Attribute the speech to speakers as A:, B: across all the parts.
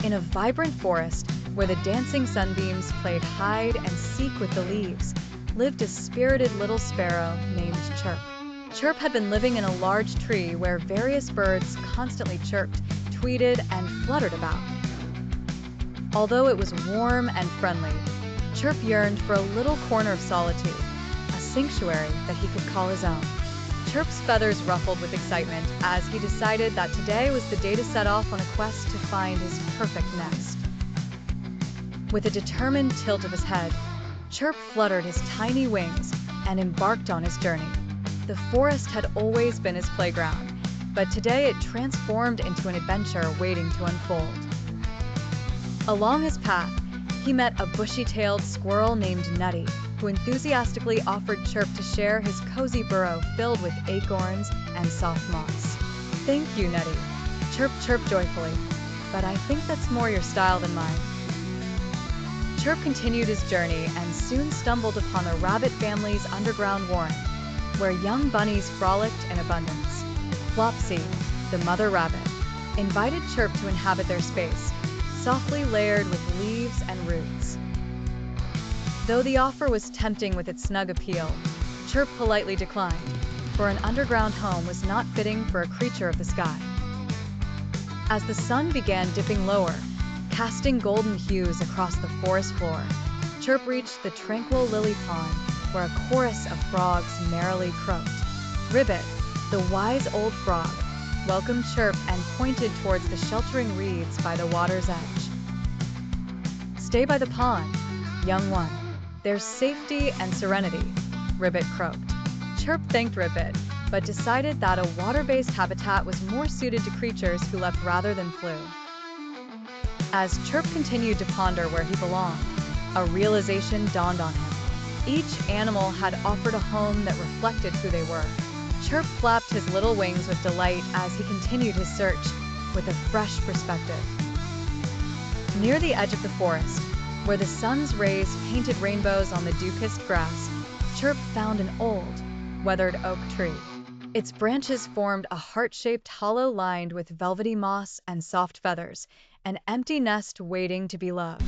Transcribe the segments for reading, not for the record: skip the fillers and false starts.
A: In a vibrant forest where the dancing sunbeams played hide and seek with the leaves, lived a spirited little sparrow named Chirp. Chirp had been living in a large tree where various birds constantly chirped, tweeted, and fluttered about. Although it was warm and friendly, Chirp yearned for a little corner of solitude, a sanctuary that he could call his own. Chirp's feathers ruffled with excitement as he decided that today was the day to set off on a quest to find his perfect nest. With a determined tilt of his head, Chirp fluttered his tiny wings and embarked on his journey. The forest had always been his playground, but today it transformed into an adventure waiting to unfold. Along his path, he met a bushy-tailed squirrel named Nutty, who enthusiastically offered Chirp to share his cozy burrow filled with acorns and soft moss. "Thank you, Nutty," Chirp chirped joyfully, "but I think that's more your style than mine." Chirp continued his journey and soon stumbled upon the rabbit family's underground warren, where young bunnies frolicked in abundance. Flopsy, the mother rabbit, invited Chirp to inhabit their space, softly layered with leaves and roots. Though the offer was tempting with its snug appeal, Chirp politely declined, for an underground home was not fitting for a creature of the sky. As the sun began dipping lower, casting golden hues across the forest floor, Chirp reached the tranquil lily pond where a chorus of frogs merrily croaked. Ribbit, the wise old frog, welcomed Chirp and pointed towards the sheltering reeds by the water's edge. "Stay by the pond, young one. There's safety and serenity," Ribbit croaked. Chirp thanked Ribbit, but decided that a water-based habitat was more suited to creatures who leapt rather than flew. As Chirp continued to ponder where he belonged, a realization dawned on him. Each animal had offered a home that reflected who they were. Chirp flapped his little wings with delight as he continued his search, with a fresh perspective. Near the edge of the forest, where the sun's rays painted rainbows on the dew-kissed grass, Chirp found an old, weathered oak tree. Its branches formed a heart-shaped hollow lined with velvety moss and soft feathers, an empty nest waiting to be loved.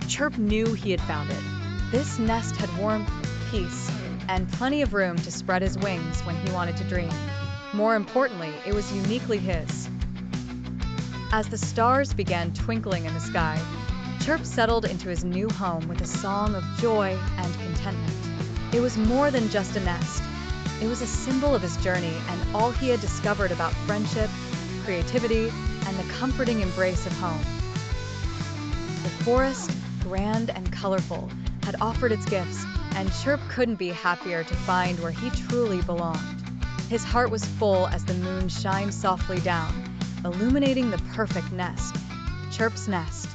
A: Chirp knew he had found it. This nest had warmth, peace, and plenty of room to spread his wings when he wanted to dream. More importantly, it was uniquely his. As the stars began twinkling in the sky, Chirp settled into his new home with a song of joy and contentment. It was more than just a nest. It was a symbol of his journey and all he had discovered about friendship, creativity, and the comforting embrace of home. The forest, grand and colorful, had offered its gifts, and Chirp couldn't be happier to find where he truly belonged. His heart was full as the moon shined softly down, illuminating the perfect nest, Chirp's nest.